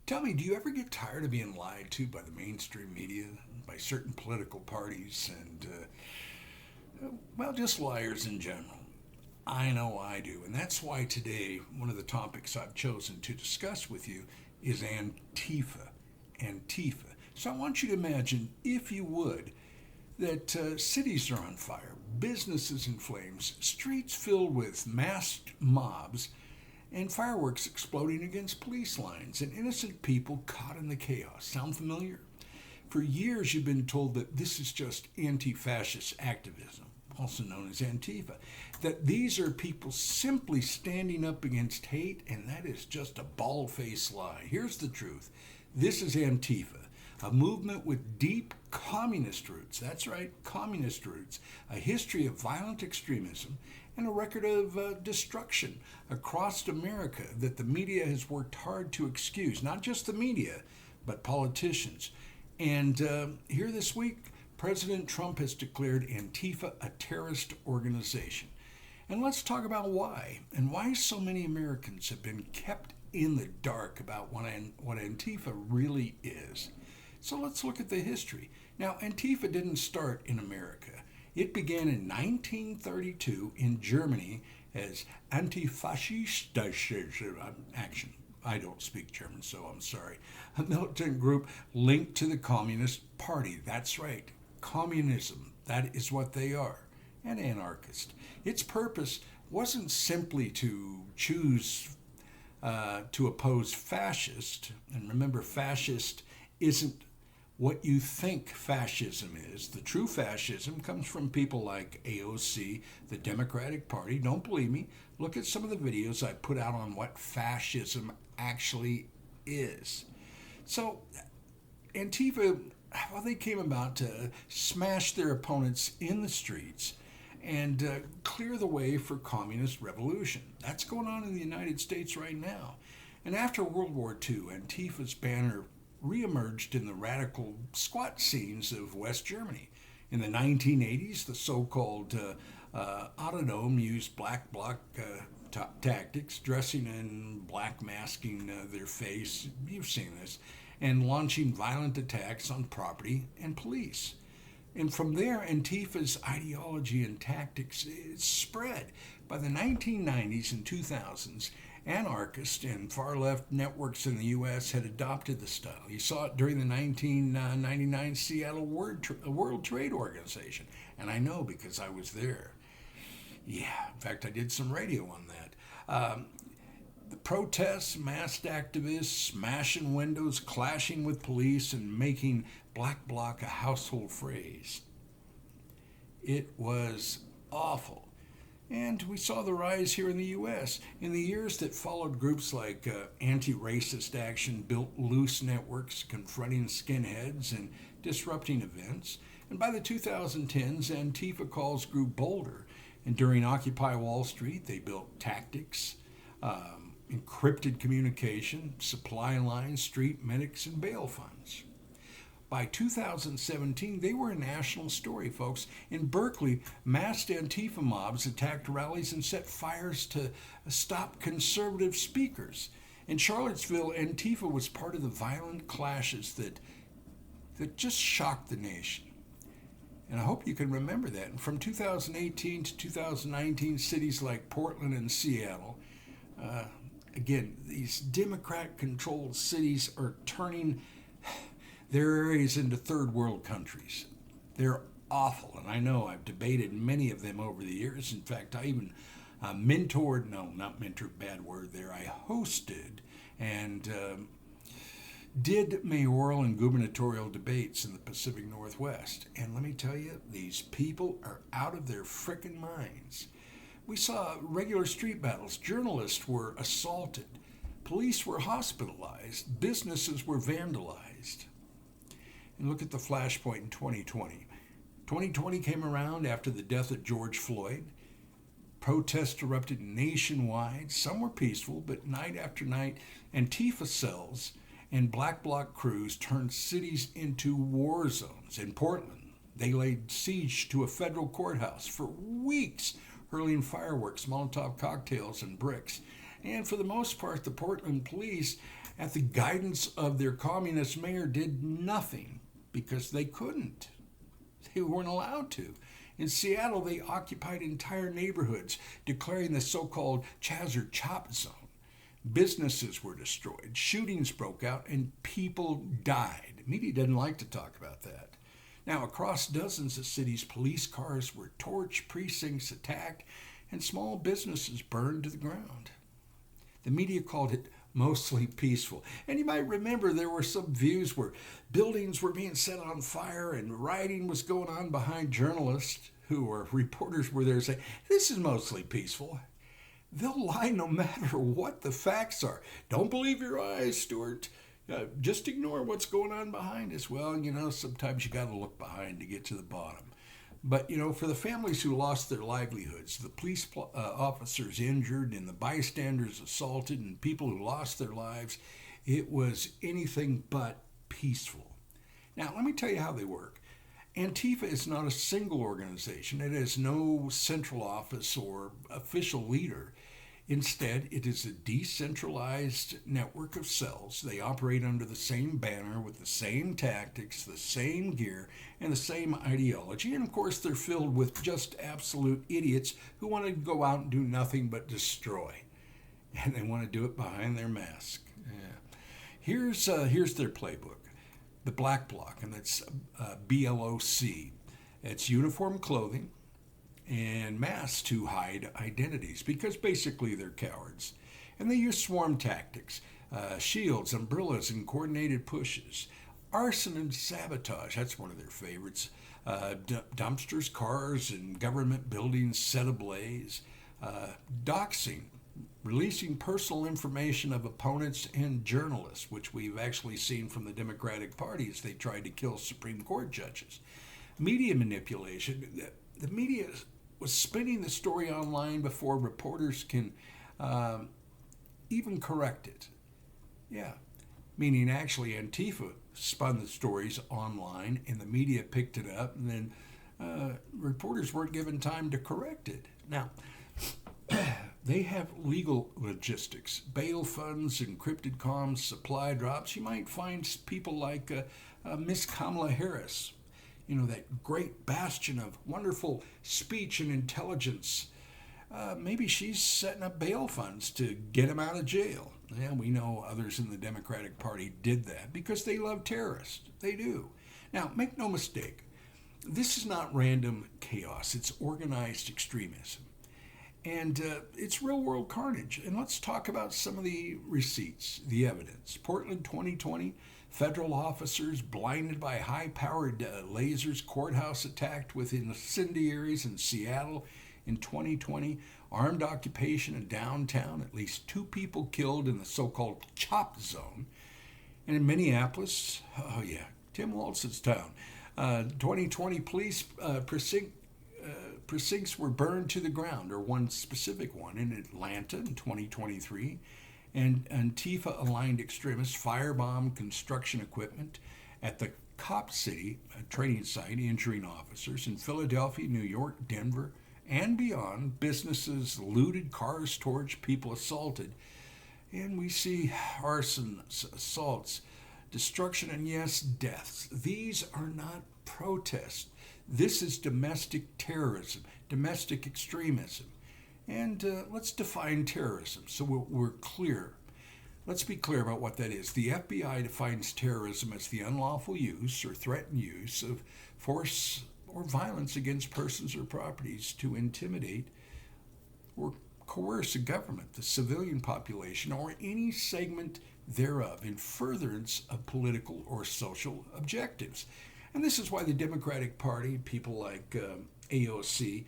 Tell me, do you ever get tired of being lied to by the mainstream media, by certain political parties, and, well, just liars in general? I know I do. And that's why today, one of the topics I've chosen to discuss with you is Antifa. Antifa. So I want you to imagine, if you would, that cities are on fire, businesses in flames, streets filled with masked mobs, and fireworks exploding against police lines, and innocent people caught in the chaos. Sound familiar? For years, you've been told that this is just anti-fascist activism, also known as Antifa, that these are people simply standing up against hate, and that is just a bald-faced lie. Here's the truth. This is Antifa, a movement with deep communist roots. That's right, communist roots, a history of violent extremism, and a record of destruction across America that the media has worked hard to excuse. Not just the media, but politicians. And here this week, President Trump has declared Antifa a terrorist organization. And let's talk about why, and why so many Americans have been kept in the dark about what Antifa really is. So let's look at the history. Now, Antifa didn't start in America. It began in 1932 in Germany as anti-fascist action. I don't speak German, so I'm sorry. A militant group linked to the Communist Party. That's right, communism. That is what they are. An anarchist. Its purpose wasn't simply to choose to oppose fascist. And remember, fascist isn't what you think fascism is. The true fascism comes from people like AOC, the Democratic Party. Don't believe me? Look at some of the videos I put out on what fascism actually is. So, Antifa, well, they came about to smash their opponents in the streets and clear the way for communist revolution. That's going on in the United States right now. And after World War II, Antifa's banner reemerged in the radical squat scenes of West Germany. In the 1980s, the so-called Autodome used black bloc tactics, dressing in black, masking their face, you've seen this, and launching violent attacks on property and police. And from there, Antifa's ideology and tactics spread. By the 1990s and 2000s, anarchist and far-left networks in the U.S. had adopted the style. You saw it during the 1999 Seattle World Trade Organization. And I know because I was there. Yeah, in fact, I did some radio on that. The protests, masked activists, smashing windows, clashing with police, and making black bloc a household phrase. It was awful. And we saw the rise here in the U.S. In the years that followed, groups like Anti-Racist Action built loose networks confronting skinheads and disrupting events. And by the 2010s, Antifa calls grew bolder. And during Occupy Wall Street, they built tactics, encrypted communication, supply lines, street medics, and bail funds. By 2017, they were a national story, folks. In Berkeley, masked Antifa mobs attacked rallies and set fires to stop conservative speakers. In Charlottesville, Antifa was part of the violent clashes that just shocked the nation. And I hope you can remember that. And from 2018 to 2019, cities like Portland and Seattle, again, these Democrat-controlled cities are turning their areas into third world countries. They're awful, and I know I've debated many of them over the years. In fact, I even bad word there, I hosted and did mayoral and gubernatorial debates in the Pacific Northwest. And let me tell you, these people are out of their frickin' minds. We saw regular street battles. Journalists were assaulted. Police were hospitalized. Businesses were vandalized. And look at the flashpoint in 2020. 2020 came around after the death of George Floyd. Protests erupted nationwide. Some were peaceful, but night after night, Antifa cells and black bloc crews turned cities into war zones. In Portland, they laid siege to a federal courthouse for weeks, hurling fireworks, Molotov cocktails, and bricks. And for the most part, the Portland police at the guidance of their communist mayor, did nothing because they couldn't. They weren't allowed to. In Seattle, they occupied entire neighborhoods, declaring the so-called Chaz or Chop zone. Businesses were destroyed, shootings broke out, and people died. The media doesn't like to talk about that. Now, across dozens of cities, police cars were torched, precincts attacked, and small businesses burned to the ground. The media called it mostly peaceful. And you might remember there were some views where buildings were being set on fire and rioting was going on behind journalists who were reporters were there saying, this is mostly peaceful. They'll lie no matter what the facts are. Don't believe your eyes, Stewart. Just ignore what's going on behind us. Well, sometimes you got to look behind to get to the bottom. But, for the families who lost their livelihoods, the police officers injured and the bystanders assaulted and people who lost their lives, it was anything but peaceful. Now, let me tell you how they work. Antifa is not a single organization. It has no central office or official leader. Instead, it is a decentralized network of cells. They operate under the same banner with the same tactics, the same gear, and the same ideology. And of course, they're filled with just absolute idiots who want to go out and do nothing but destroy. And they want to do it behind their mask. Yeah. Here's their playbook. The Black Bloc, and that's BLOC. It's uniform clothing and masks to hide identities because basically they're cowards. And they use swarm tactics, shields, umbrellas, and coordinated pushes. Arson and sabotage, that's one of their favorites. Dumpsters, cars, and government buildings set ablaze. Doxing, releasing personal information of opponents and journalists, which we've actually seen from the Democratic Party as they tried to kill Supreme Court judges. Media manipulation. The media was spinning the story online before reporters can even correct it. Yeah, meaning actually Antifa spun the stories online and the media picked it up, and then reporters weren't given time to correct it. Now, they have legal logistics, bail funds, encrypted comms, supply drops. You might find people like Miss Kamala Harris, that great bastion of wonderful speech and intelligence. Maybe she's setting up bail funds to get him out of jail. Yeah, we know others in the Democratic Party did that because they love terrorists. They do. Now, make no mistake, this is not random chaos. It's organized extremism. And it's real-world carnage. And let's talk about some of the receipts, the evidence. Portland 2020, federal officers blinded by high-powered lasers, courthouse attacked with incendiaries in Seattle in 2020, armed occupation in downtown, at least 2 people killed in the so-called CHOP zone. And in Minneapolis, oh yeah, Tim Walz's town, 2020 police precincts were burned to the ground, or one specific one in Atlanta in 2023, and Antifa-aligned extremists firebombed construction equipment at the Cop City training site, injuring officers. In Philadelphia, New York, Denver, and beyond, businesses looted, cars torched, people assaulted. And we see arsons, assaults, destruction, and yes, deaths. These are not protests. This is domestic terrorism, domestic extremism. And let's define terrorism so we're clear. Let's be clear about what that is. The FBI defines terrorism as the unlawful use or threatened use of force or violence against persons or properties to intimidate or coerce a government, the civilian population, or any segment thereof in furtherance of political or social objectives. And this is why the Democratic Party, people like AOC,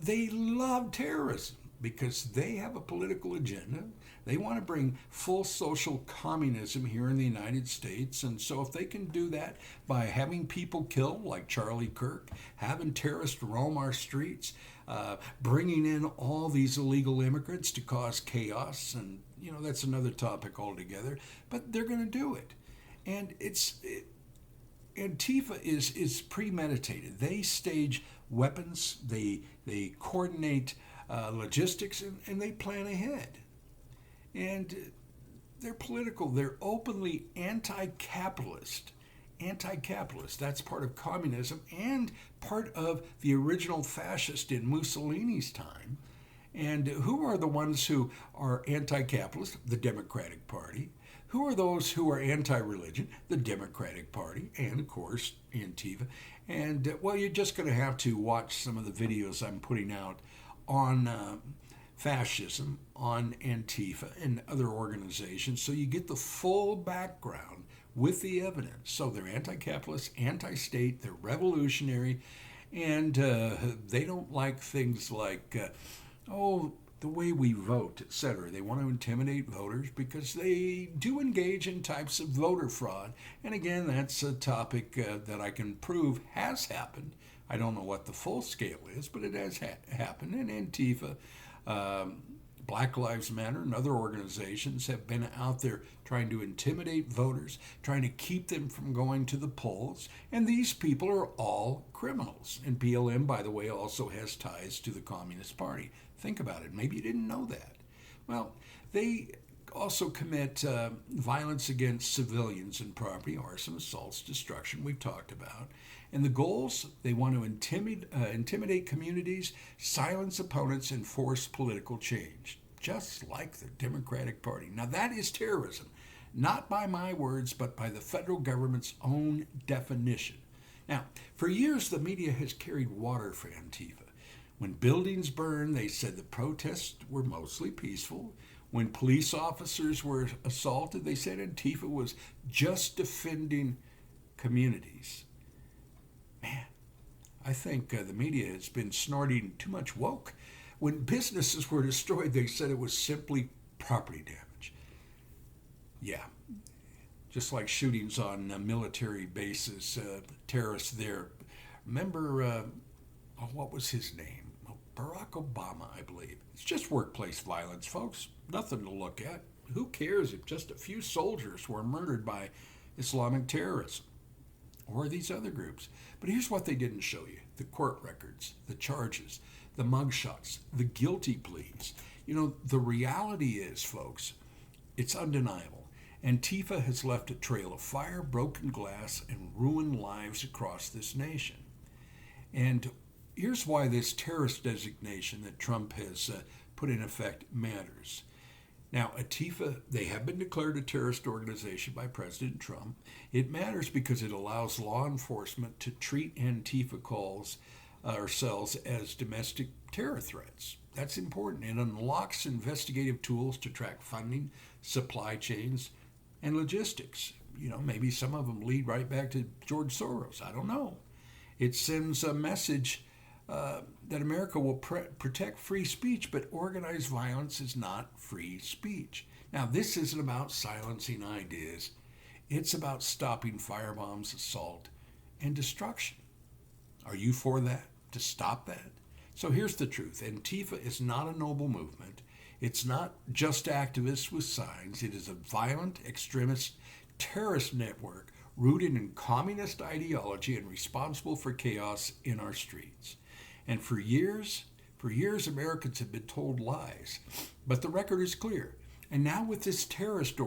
they love terrorism because they have a political agenda. They want to bring full social communism here in the United States. And so if they can do that by having people killed like Charlie Kirk, having terrorists roam our streets, bringing in all these illegal immigrants to cause chaos, and that's another topic altogether, but they're going to do it. And Antifa is premeditated. They stage weapons, they coordinate logistics, and they plan ahead. And they're political. They're openly anti-capitalist. Anti-capitalist. That's part of communism and part of the original fascist in Mussolini's time. And who are the ones who are anti-capitalist? The Democratic Party. Who are those who are anti-religion? The Democratic Party, and of course, Antifa. And well, you're just going to have to watch some of the videos I'm putting out on fascism, on Antifa, and other organizations, so you get the full background with the evidence. So they're anti-capitalist, anti-state, they're revolutionary, and they don't like things like, the way we vote, etc. They want to intimidate voters because they do engage in types of voter fraud. And again, that's a topic that I can prove has happened. I don't know what the full scale is, but it has happened. And Antifa, Black Lives Matter, and other organizations have been out there trying to intimidate voters, trying to keep them from going to the polls. And these people are all criminals. And BLM, by the way, also has ties to the Communist Party. Think about it. Maybe you didn't know that. Well, they also commit violence against civilians and property, arson, assaults, destruction, we've talked about. And the goals, they want to intimidate communities, silence opponents, and force political change, just like the Democratic Party. Now that is terrorism, not by my words, but by the federal government's own definition. Now, for years, the media has carried water for Antifa. When buildings burned, they said the protests were mostly peaceful. When police officers were assaulted, they said Antifa was just defending communities. Man, I think the media has been snorting too much woke. When businesses were destroyed, they said it was simply property damage. Yeah, just like shootings on military bases, terrorists there. Remember, what was his name? Barack Obama, I believe. It's just workplace violence, folks. Nothing to look at. Who cares if just a few soldiers were murdered by Islamic terrorism or these other groups? But here's what they didn't show you. The court records, the charges, the mugshots, the guilty pleas. You know, the reality is, folks, it's undeniable. Antifa has left a trail of fire, broken glass, and ruined lives across this nation. And here's why this terrorist designation that Trump has put in effect matters. Now, Antifa, they have been declared a terrorist organization by President Trump. It matters because it allows law enforcement to treat Antifa calls or cells as domestic terror threats. That's important. It unlocks investigative tools to track funding, supply chains, and logistics. You know, maybe some of them lead right back to George Soros. I don't know. It sends a message that America will protect free speech, but organized violence is not free speech. Now, this isn't about silencing ideas. It's about stopping firebombs, assault, and destruction. Are you for that? To stop that? So here's the truth. Antifa is not a noble movement. It's not just activists with signs. It is a violent, extremist, terrorist network rooted in communist ideology and responsible for chaos in our streets. And for years, Americans have been told lies. But the record is clear. And now with this terrorist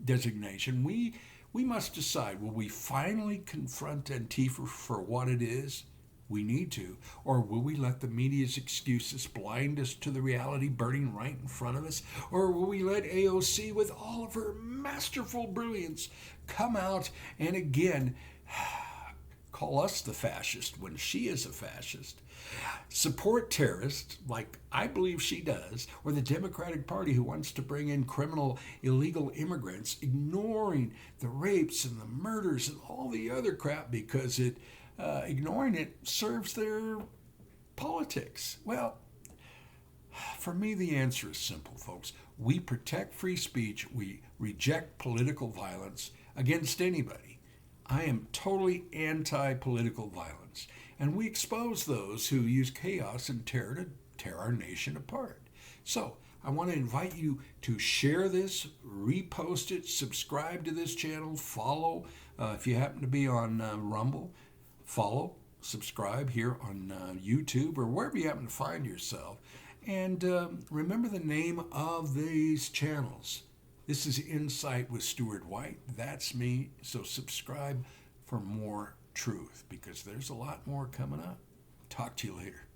designation, we must decide, will we finally confront Antifa for what it is? We need to. Or will we let the media's excuses blind us to the reality burning right in front of us? Or will we let AOC, with all of her masterful brilliance, come out and again call us the fascist when she is a fascist? Support terrorists, like I believe she does, or the Democratic Party who wants to bring in criminal illegal immigrants, ignoring the rapes and the murders and all the other crap because ignoring it serves their politics. Well, for me, the answer is simple, folks. We protect free speech. We reject political violence against anybody. I am totally anti-political violence. And we expose those who use chaos and terror to tear our nation apart. So I want to invite you to share this, repost it, subscribe to this channel, follow. If you happen to be on Rumble, follow, subscribe here on YouTube or wherever you happen to find yourself. And remember the name of these channels, This is Insight with Stewart White. That's me. So subscribe for more truth because there's a lot more coming up. Talk to you later.